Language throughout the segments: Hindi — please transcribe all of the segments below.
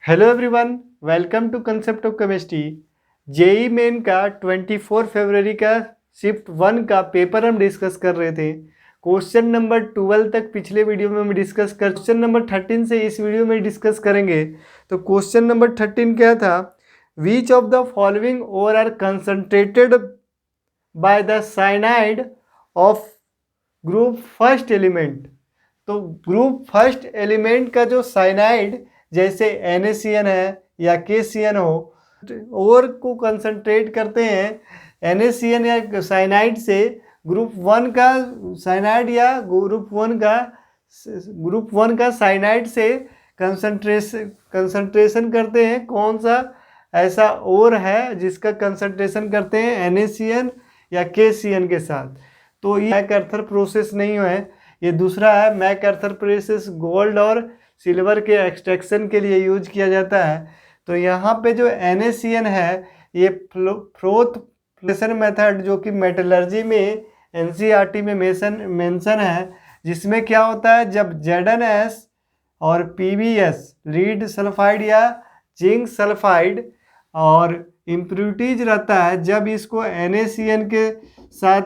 Hello everyone, welcome to concept of chemistry. JEE main का 24 फरवरी का शिफ्ट 1 का पेपर हम डिस्कस कर रहे थे। क्वेश्चन नंबर 12 तक पिछले वीडियो में हम डिस्कस कर, क्वेश्चन नंबर 13 से इस वीडियो में डिस्कस करेंगे। तो क्वेश्चन नंबर 13 क्या था? Which of the following ore are concentrated by the cyanide of group first element. तो ग्रुप फर्स्ट एलिमेंट का जो साइनाइड जैसे NaCN है या KCN हो, और को कंसंट्रेट करते हैं NaCN या साइनाइड से ग्रुप 1 का साइनाइड या ग्रुप वन का साइनाइड से कंसंट्रेशन करते हैं। कौन सा ऐसा और है जिसका कंसंट्रेशन करते हैं NaCN या KCN के साथ? तो ये मैकआर्थर प्रोसेस नहीं है, ये दूसरा है। मैकआर्थर प्रोसेस गोल्ड और सिल्वर के एक्सट्रैक्शन के लिए यूज किया जाता है। तो यहाँ पे जो NaCN है ये फ्रोथ फ्लोटेशन मेथड जो कि मेटलर्जी में NCERT में मेंशन है, जिसमें क्या होता है जब ZnS और PbS लीड सल्फाइड या जिंक सल्फाइड और इम्प्यूरिटीज रहता है, जब इसको NaCN के साथ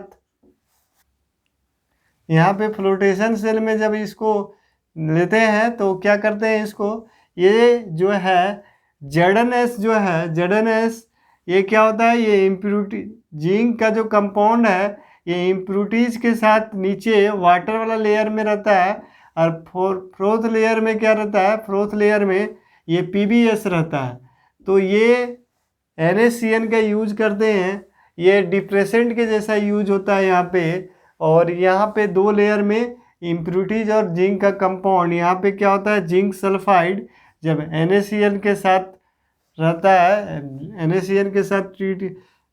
यहाँ पे फ्लोटेशन सेल में जब इसको लेते हैं तो क्या करते हैं, इसको ये जो है ZnS जो है ZnS ये क्या होता है, ये इम्प्यूरिटी जिंक का जो कंपाउंड है ये इम्प्यूरिटीज के साथ नीचे वाटर वाला लेयर में रहता है, और फोर्थ लेयर में क्या रहता है, फोर्थ लेयर में ये PbS रहता है। तो ये NaCN का यूज करते हैं, ये डिप्रेसेंट के जैसा यूज होता है यहाँ पे। और यहाँ पे दो लेयर में इम्प्यूरिटीज और जिंक का कंपाउंड, यहाँ पे क्या होता है जिंक सल्फाइड जब NaCN के साथ रहता है, NaCN के साथ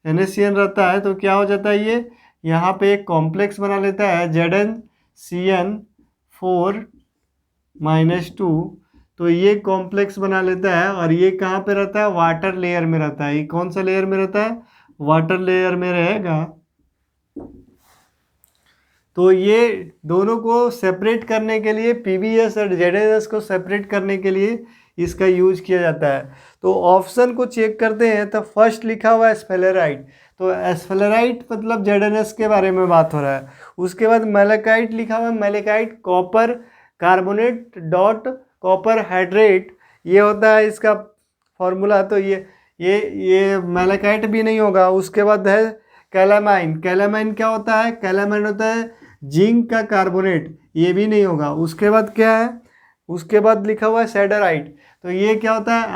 NaCN रहता है तो क्या हो जाता है, ये यहाँ पे एक कॉम्प्लेक्स बना लेता है ZnCN4-2। तो ये कॉम्प्लेक्स बना लेता है और ये कहाँ पे रहता है, वाटर लेयर में रहता है। ये कौन सा लेयर में रहता है, वाटर लेयर में रहेगा। तो ये दोनों को सेपरेट करने के लिए, PbS और ZnS को सेपरेट करने के लिए इसका यूज किया जाता है। तो ऑप्शन को चेक करते हैं तो फर्स्ट लिखा हुआ है स्फेलेराइट, तो स्फेलेराइट मतलब ZnS के बारे में बात हो रहा है। उसके बाद मैलेकाइट लिखा हुआ है, malachite copper carbonate dot copper hydrate, ये होता है इसका फॉर्मूला। तो ये मैलेकाइट भी नहीं होगा। उसके बाद है कैलामाइन, कैलामाइन क्या होता है, कैलामाइन होता है जिंक का कार्बोनेट, ये भी नहीं होगा। उसके बाद क्या है, उसके बाद लिखा हुआ है सेडराइट, तो ये क्या होता है,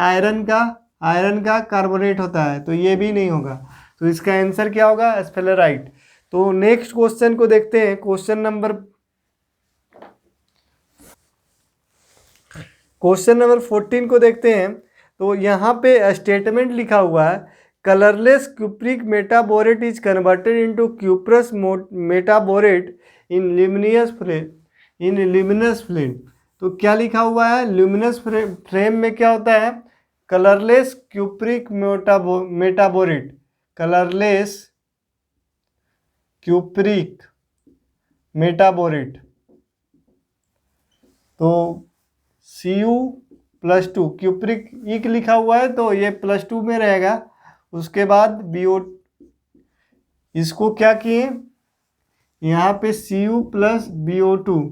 आयरन का कार्बोनेट होता है, तो ये भी नहीं होगा। तो इसका आंसर क्या होगा, स्फेलेराइट। तो नेक्स्ट क्वेश्चन को देखते हैं, क्वेश्चन नंबर 14 को देखते हैं। तो यहाँ पे स्टेटमेंट लिखा हुआ है colourless cupric metaborate is converted into cuprous metaborate in luminous flame. तो क्या लिखा हुआ है, ल्यूमिनस फ्लेम में क्या होता है, colourless cupric metaborate, colourless cupric metaborate. तो Cu+2 क्यूप्रिक इक लिखा हुआ है तो ये +2 में रहेगा। उसके बाद BO, इसको क्या किए, यहाँ पे Cu+BO2,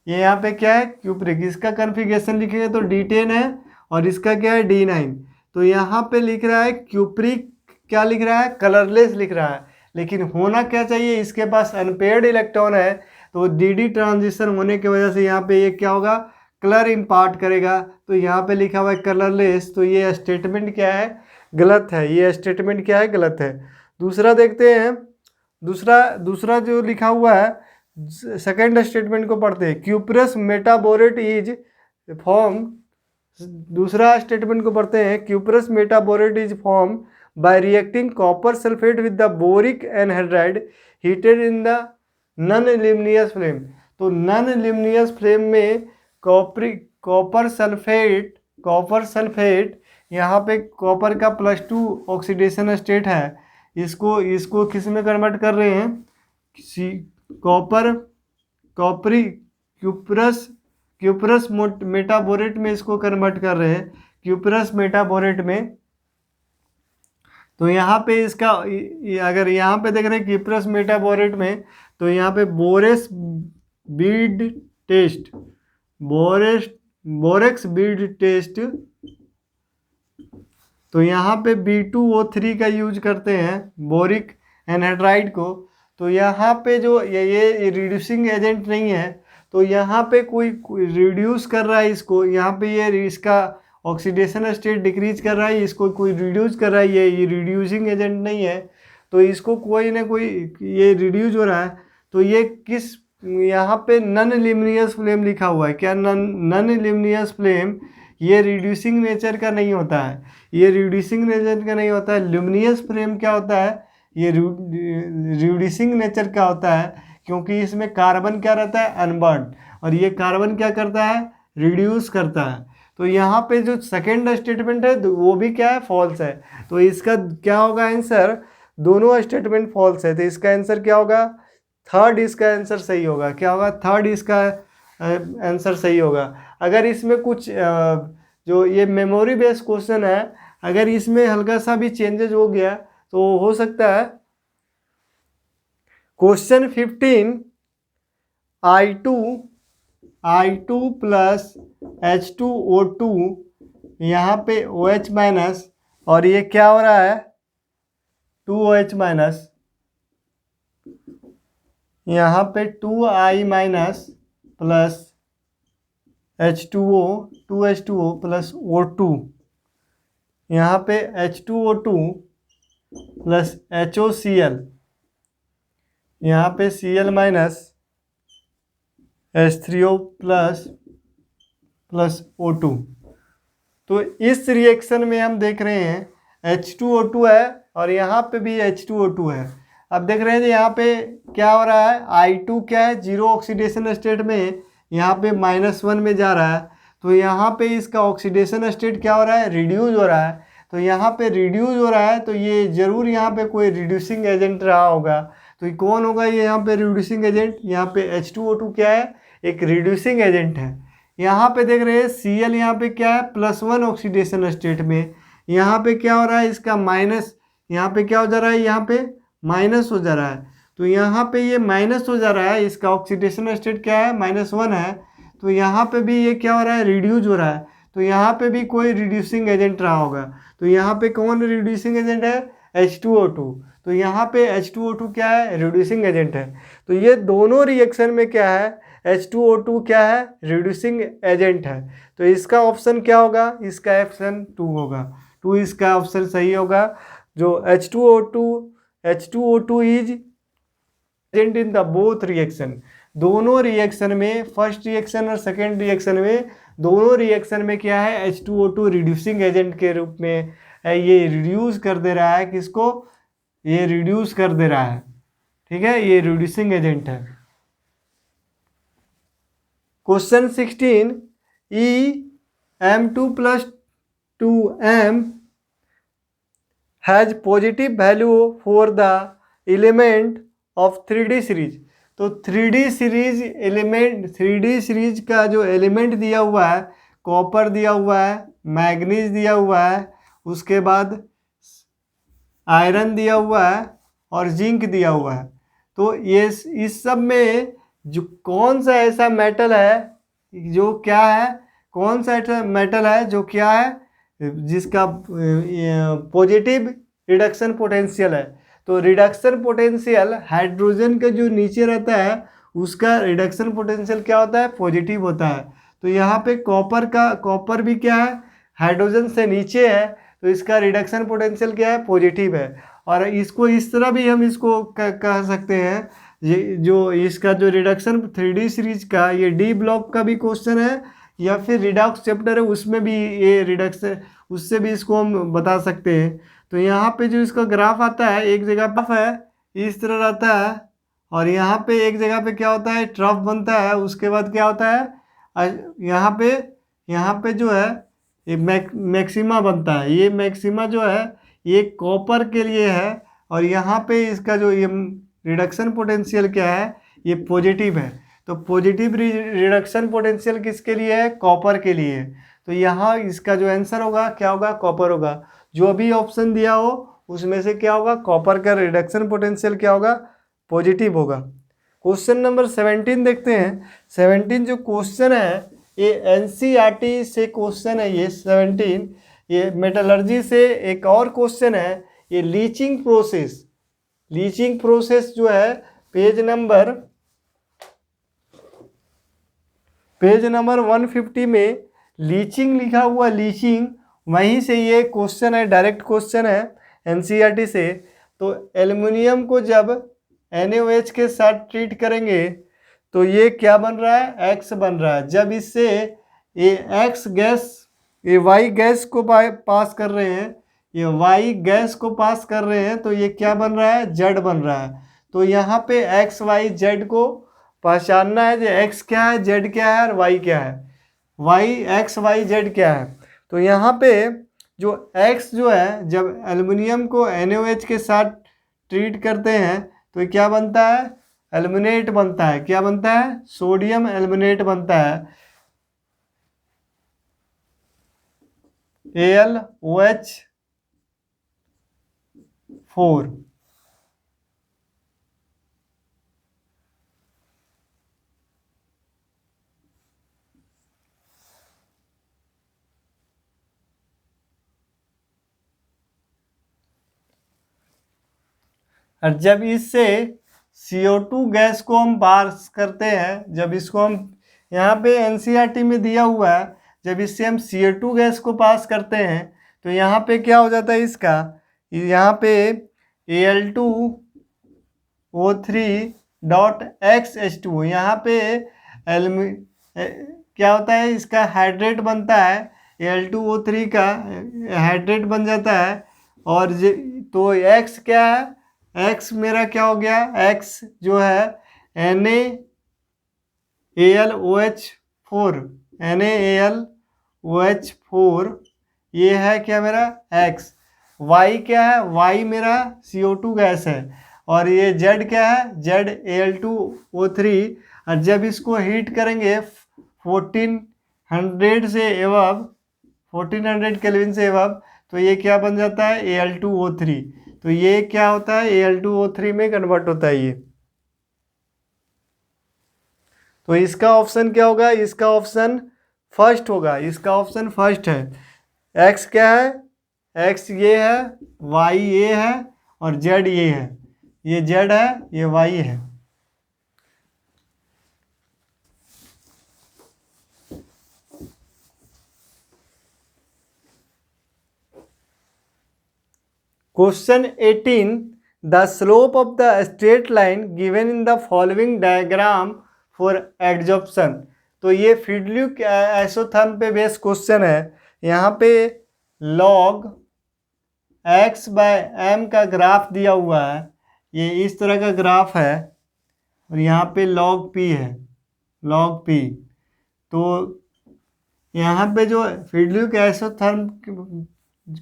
ये यहाँ पे क्या है क्यूप्रिक, इसका कन्फिगरेशन लिखेंगे तो D10 है और इसका क्या है D9। तो यहाँ पे लिख रहा है क्यूप्रिक, क्या लिख रहा है, कलरलेस लिख रहा है, लेकिन होना क्या चाहिए, इसके पास अनपेयर्ड इलेक्ट्रॉन है, तो DD ट्रांजिशन होने की वजह से यहाँ पे ये क्या होगा, कलर इम्पार्ट करेगा। तो यहाँ पे लिखा हुआ है कलरलेस, तो ये स्टेटमेंट क्या है, गलत है। ये स्टेटमेंट क्या है, गलत है। दूसरा देखते हैं, दूसरा जो लिखा हुआ है, सेकेंड स्टेटमेंट को पढ़ते हैं, क्यूप्रस मेटाबोरेट इज फॉर्म। दूसरा स्टेटमेंट को पढ़ते हैं, cuprous metaborate is form by reacting copper sulphate with the boric anhydride heated in the non luminous flame. तो नॉन ल्यूमिनियस फ्लेम में कॉपर सल्फेट यहाँ पे कॉपर का +2 ऑक्सीडेशन स्टेट है, इसको किस में कन्वर्ट कर रहे हैं, क्यूप्रस मेटाबोरेट में इसको कन्वर्ट कर रहे हैं। क्यूपरस मेटाबोरेट में, तो यहाँ पे इसका अगर यहाँ पे देख रहे हैं क्यूपरस मेटाबोरेट में, तो यहाँ पे borax bead test, borax bead test, तो यहाँ पे B2O3 का यूज करते हैं बोरिक एनहाइड्राइड को। तो यहाँ पे जो ये रिड्यूसिंग एजेंट नहीं है, तो यहाँ पे कोई रिड्यूस कर रहा है इसको, यहाँ पे ये इसका ऑक्सीडेशन स्टेट डिक्रीज कर रहा है, इसको कोई रिड्यूस कर रहा है, ये रिड्यूसिंग एजेंट नहीं है, तो इसको कोई ना कोई ये रिड्यूस हो रहा है। तो ये किस, यहाँ पे नॉन ल्यूमिनस फ्लेम लिखा हुआ है, क्या नॉन ल्यूमिनस फ्लेम ये रिड्यूसिंग नेचर का नहीं होता है, ये रिड्यूसिंग नेचर का नहीं होता है। ल्यूमिनस फ्लेम क्या होता है, ये रिड्यूसिंग नेचर का होता है, क्योंकि इसमें कार्बन क्या रहता है, अनबर्न्ड, और ये कार्बन क्या करता है, रिड्यूस करता है। तो यहाँ पे जो सेकेंड स्टेटमेंट है वो भी क्या है, फॉल्स है। तो इसका क्या होगा आंसर, दोनों स्टेटमेंट फॉल्स है, तो इसका आंसर क्या होगा, थर्ड इसका आंसर सही होगा। क्या होगा, थर्ड इसका आंसर सही होगा। अगर इसमें कुछ जो ये मेमोरी बेस्ड क्वेश्चन है, अगर इसमें हल्का सा भी चेंजेस हो गया तो हो सकता है क्वेश्चन 15 I2 प्लस H2O2, यहाँ पे OH माइनस, और ये क्या हो रहा है 2OH माइनस, यहाँ पे 2I minus plus H2O 2H2O plus O2, यहाँ पे H2O2 प्लस HOCl, यहाँ पे Cl minus H3O plus O2। तो इस रिएक्शन में हम देख रहे हैं H2O2 है और यहाँ पे भी H2O2 है। अब देख रहे हैं यहाँ पे क्या हो रहा है, I2 क्या है, जीरो ऑक्सीडेशन स्टेट में, यहाँ पे -1 में जा रहा है, तो यहाँ पे इसका ऑक्सीडेशन स्टेट क्या हो रहा है, रिड्यूस हो रहा है। तो यहाँ पे रिड्यूस हो रहा है, तो ये जरूर यहाँ पे कोई रिड्यूसिंग एजेंट रहा होगा। तो ये कौन होगा, ये यहाँ पे रिड्यूसिंग एजेंट, यहाँ पे H2O2 क्या है, एक रिड्यूसिंग एजेंट है। यहाँ पे देख रहे हैं Cl यहाँ पे क्या है, +1 ऑक्सीडेशन स्टेट में, यहाँ पे क्या हो रहा है, इसका माइनस, यहाँ पे क्या हो जा रहा है, यहाँ पे माइनस हो जा रहा है। तो यहाँ पे ये माइनस हो जा रहा है, इसका ऑक्सीडेशन स्टेट क्या है, -1 है। तो यहाँ पे भी ये क्या हो रहा है, रिड्यूस हो रहा है। तो यहाँ पे भी कोई रिड्यूसिंग एजेंट रहा होगा। तो यहाँ पे कौन रिड्यूसिंग एजेंट है, H2O2। तो यहाँ पे H2O2 क्या है, रिड्यूसिंग एजेंट है। तो ये दोनों रिएक्शन में क्या है, H2O2 क्या है, रिड्यूसिंग एजेंट है। तो इसका ऑप्शन क्या होगा, इसका ऑप्शन 2 होगा, 2 इसका ऑप्शन सही होगा। जो H2O2 is agent in the both reaction, दोनों रिएक्शन में, फर्स्ट रिएक्शन और सेकेंड रिएक्शन में, दोनों रिएक्शन में क्या है, H2O2 रिड्यूसिंग एजेंट के रूप में ये रिड्यूस कर दे रहा है, किसको, ये रिड्यूस कर दे रहा है, ठीक है, ये रिड्यूसिंग एजेंट है। Question 16 M2 + 2M has positive value for the element of 3D series. तो 3D series element, 3D series का जो एलिमेंट दिया हुआ है, कॉपर दिया हुआ है, मैग्नीज दिया हुआ है, उसके बाद आयरन दिया हुआ है और जिंक दिया हुआ है। तो ये इस सब में जो कौन सा ऐसा मेटल है जो क्या है, कौन सा ऐसा मेटल है जो क्या है, जिसका पॉजिटिव रिडक्शन पोटेंशियल है। तो रिडक्शन पोटेंशियल हाइड्रोजन का जो नीचे रहता है उसका रिडक्शन पोटेंशियल क्या होता है, पॉजिटिव होता है। तो यहाँ पे कॉपर भी क्या है, हाइड्रोजन से नीचे है, तो इसका रिडक्शन पोटेंशियल क्या है, पॉजिटिव है। और इसको इस तरह भी हम इसको कह सकते हैं, ये जो इसका जो रिडक्शन 3D सीरीज का, ये D ब्लॉक का भी क्वेश्चन है या फिर रिडॉक्स चैप्टर है, उसमें भी ये रिडक्शन, उससे भी इसको हम बता सकते हैं। तो यहाँ पे जो इसका ग्राफ आता है, एक जगह ग्राफ है इस तरह रहता है, और यहाँ पे एक जगह पे क्या होता है, ट्रफ बनता है, उसके बाद क्या होता है, यहाँ पे जो है ये मैक्सिमा बनता है। ये मैक्सिमा जो है ये कॉपर के लिए है, और यहाँ पे इसका जो ये रिडक्शन पोटेंशियल क्या है, ये पॉजिटिव है। तो पॉजिटिव रिडक्शन पोटेंशियल किसके लिए है, कॉपर के लिए है। तो यहाँ इसका जो आंसर होगा क्या होगा, कॉपर होगा। जो भी ऑप्शन दिया हो उसमें से क्या होगा, कॉपर का रिडक्शन पोटेंशियल क्या होगा, पॉजिटिव होगा। क्वेश्चन नंबर 17 देखते हैं। 17 जो क्वेश्चन है ये एनसीईआरटी से क्वेश्चन है, ये 17 ये मेटलर्जी से एक और क्वेश्चन है, ये लीचिंग प्रोसेस। लीचिंग प्रोसेस जो है पेज नंबर 150 में लीचिंग लिखा हुआ, लीचिंग वहीं से ये क्वेश्चन है, डायरेक्ट क्वेश्चन है एनसीईआरटी से। तो एल्युमिनियम को जब NaOH के साथ ट्रीट करेंगे तो ये क्या बन रहा है, X बन रहा है। जब इससे ये X गैस ये Y गैस को पास कर रहे हैं, ये Y गैस को पास कर रहे हैं तो ये क्या बन रहा है, Z बन रहा है। तो यहाँ पे X Y Z को पहचानना है, जो X क्या है, Z क्या है और Y क्या है, Y X Y Z क्या है। तो यहाँ पे जो X जो है, जब एल्युमिनियम को NaOH के साथ ट्रीट करते हैं तो ये क्या बनता है, एल्युमिनेट बनता है। क्या बनता है, सोडियम एल्युमिनेट बनता है, AlOH4। और जब इससे CO2 गैस को हम पास करते हैं, जब इसको हम यहाँ पे एनसीईआरटी में दिया हुआ है, जब इससे हम CO2 गैस को पास करते हैं तो यहाँ पे क्या हो जाता है, इसका यहाँ पे Al2O3.XH2 यहाँ पे क्या होता है, इसका हाइड्रेट बनता है, Al2O3 का हाइड्रेट बन जाता है। और तो X क्या है, X मेरा क्या हो गया, X जो है NaAlOH4, NaAlOH4 ये है क्या मेरा X। Y क्या है, Y मेरा CO2 गैस है। और ये Z क्या है, Z Al2O3। और जब इसको हीट करेंगे 1400 से एवब, 1400 केल्विन से एवब, तो ये क्या बन जाता है, Al2O3। तो ये क्या होता है, Al2O3 में कन्वर्ट होता है ये। तो इसका ऑप्शन क्या होगा, इसका ऑप्शन फर्स्ट होगा, इसका ऑप्शन फर्स्ट है। X क्या है, X ये है, Y ये है और Z ये है, ये Z है, ये Y है। Question 18, the slope of the straight line given in the following diagram for adsorption. तो ये फ्रीडल्यूक आइसोथर्म पे बेस्ड क्वेश्चन है। यहाँ पे log x/m का ग्राफ दिया हुआ है, ये इस तरह का ग्राफ है, और यहाँ पे log p है, log p। तो यहाँ पे जो फ्रीडल्यूक आइसोथर्म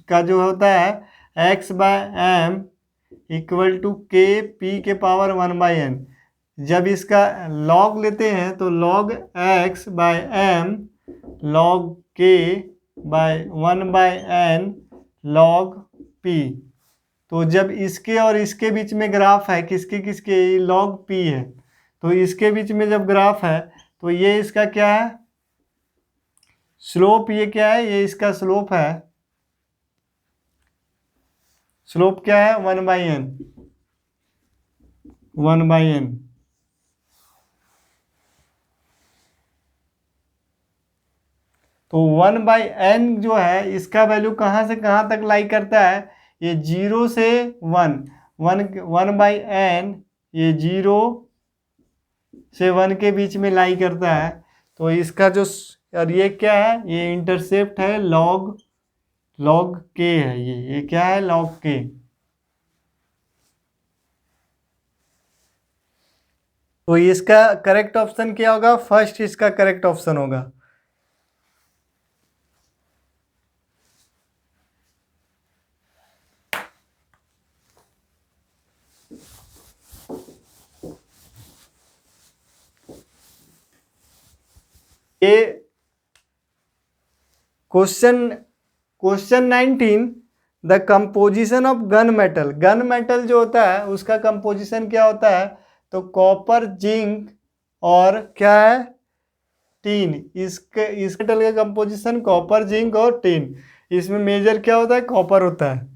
का जो होता है x/m इक्वल टू Kp⁴ जब इसका log लेते हैं तो log x/m log K/1/n log p। तो जब इसके और इसके बीच में ग्राफ है, किसके किसके, log p है, तो इसके बीच में जब ग्राफ है तो ये इसका क्या है, स्लोप। ये क्या है, ये इसका स्लोप है। स्लोप क्या है, 1/n, 1/n। तो 1/n जो है, इसका वैल्यू कहाँ से कहाँ तक लाई करता है, ये 0 से 1, 1/n ये 0 से 1 के बीच में लाई करता है। तो इसका जो, और ये क्या है, ये इंटरसेप्ट है log k है, ये क्या है, log k। तो इसका करेक्ट ऑप्शन क्या होगा, फर्स्ट इसका करेक्ट ऑप्शन होगा। ये question 19, the composition of gun metal. Gun metal जो होता है उसका कंपोजिशन क्या होता है? तो कॉपर, जिंक और क्या है? टीन। इस मेटल का कंपोजिशन कॉपर, जिंक और टीन। इसमें मेजर क्या होता है? कॉपर होता है।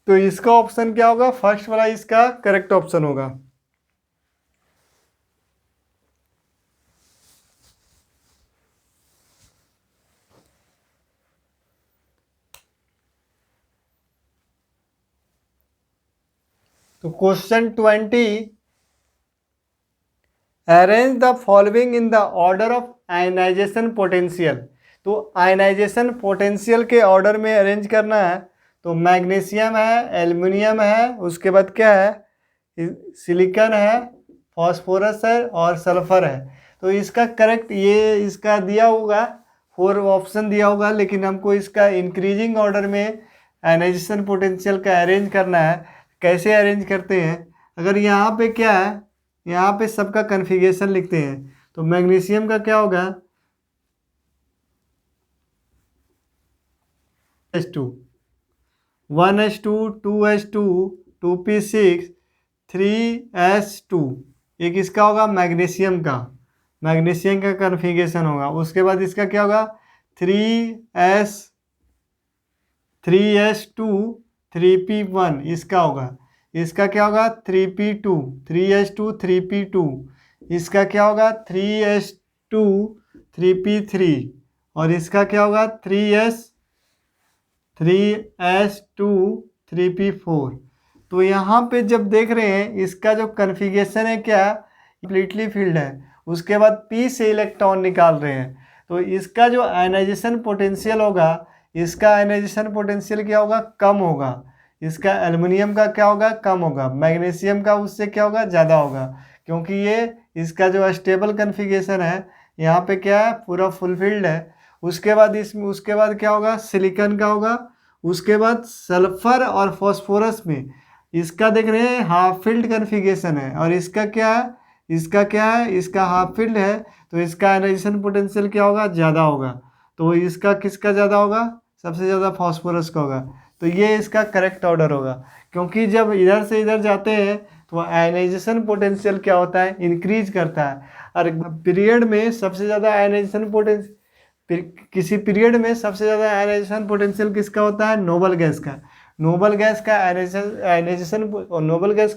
तो इसका ऑप्शन क्या होगा? फर्स्ट वाला इसका करेक्ट ऑप्शन होगा। तो question 20, arrange the following in the order of ionisation potential. तो आयनाइजेशन पोटेंशियल के ऑर्डर में अरेंज करना है। तो मैग्नीशियम है, एल्युमिनियम है, उसके बाद क्या है? सिलिकॉन है, फॉस्फोरस है और सल्फर है। तो इसका करेक्ट ये इसका दिया होगा, 4 ऑप्शन दिया होगा, लेकिन हमको इसका इंक्रीजिंग ऑर्डर में आयनाइजेशन पोटेंशियल का अरेंज करना है। कैसे अरेंज करते हैं? अगर यहाँ पे क्या है, यहाँ पे सबका कन्फिगरेशन लिखते हैं। तो मैग्नीशियम का क्या होगा? H2, 1H2, 2H2, 2P6, 3S2। एक इसका होगा मैग्नीशियम का कन्फिगरेशन होगा। उसके बाद इसका क्या होगा? 3S2, 3P1 इसका होगा। इसका क्या होगा? 3P2, 3H2, 3P2। इसका क्या होगा? 3S2, 3P3। और इसका क्या होगा? 3S2, 3P4। तो यहाँ पे जब देख रहे हैं इसका जो कन्फिगरेशन है क्या? कंप्लीटली फील्ड है। उसके बाद P से इलेक्ट्रॉन निकाल रहे हैं। तो इसका जो आयनाइजेशन पोटेंशियल होगा, इसका आयनाइजेशन पोटेंशियल क्या होगा? कम होगा। इसका एल्युमिनियम का क्या होगा? कम होगा। मैग्नीशियम का उससे क्या होगा? ज़्यादा होगा, क्योंकि ये इसका जो स्टेबल कन्फिगरेशन है यहाँ पे क्या है? पूरा फुलफिल्ड है। उसके बाद क्या होगा? सिलिकॉन का होगा। उसके बाद सल्फर और फॉस्फोरस में इसका देख रहे हैं हाफ फील्ड कन्फिगरेशन है। और इसका क्या है? इसका हाफ फील्ड है। तो इसका आयनाइजेशन पोटेंशियल क्या होगा? ज़्यादा होगा। तो इसका किसका ज़्यादा होगा? सबसे ज़्यादा फॉस्फोरस का होगा। तो ये इसका करेक्ट ऑर्डर होगा, क्योंकि जब इधर से इधर जाते हैं तो आयनाइजेशन पोटेंशियल क्या होता है? इंक्रीज करता है। और पीरियड में सबसे ज़्यादा आयनाइजेशन पोटेंशियल किसी पीरियड में सबसे ज़्यादा आयनाइजेशन पोटेंशियल किसका होता है? नोबल गैस का। नोबल गैस का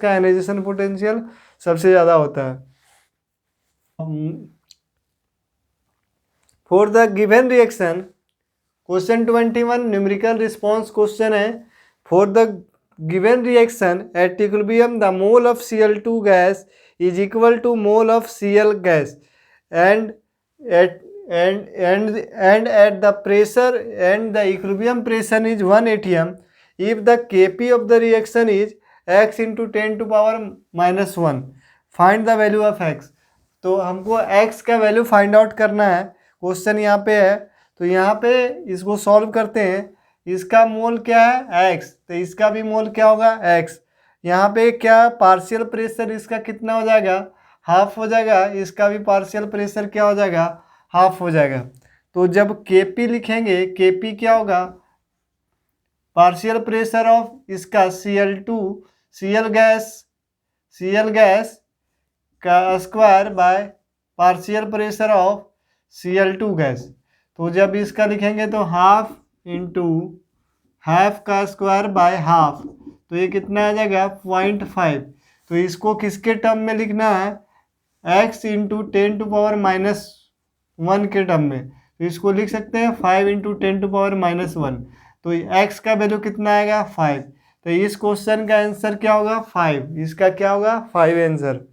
आयनाइजेशन पोटेंशियल सबसे ज़्यादा होता है। For the given reaction, question 21 numerical response question है। For the given reaction at equilibrium the mole of Cl2 gas is equal to mole of Cl gas and at the pressure and the equilibrium pressure is 1 atm if the Kp of the reaction is x into 10 to power minus 1, find the value of x। तो हमको x का वैल्यू फाइंड आउट करना है। क्वेश्चन यहाँ पे है, तो यहाँ पे इसको सॉल्व करते हैं। इसका मोल क्या है? x, तो इसका भी मोल क्या होगा? x। यहाँ पे क्या पार्शियल प्रेशर इसका कितना हो जाएगा? हाफ हो जाएगा। इसका भी पार्शियल प्रेशर क्या हो जाएगा? हाफ हो जाएगा। तो जब Kp लिखेंगे, Kp क्या होगा? पार्शियल प्रेशर ऑफ इसका Cl2 Cl गैस का square by partial pressure of Cl2 gas. तो जब इसका लिखेंगे तो हाफ इंटू हाफ का स्क्वायर बाय हाफ, तो ये कितना आ जाएगा? 0.5। तो इसको किसके टर्म में लिखना है? x into 10 to power minus 1 के टर्म में। तो इसको लिख सकते हैं 5 इंटू 10 टू पावर माइनस 1। तो x का वैल्यू कितना आएगा? 5। तो इस क्वेश्चन का आंसर क्या होगा? 5। इसका क्या होगा? 5 आंसर।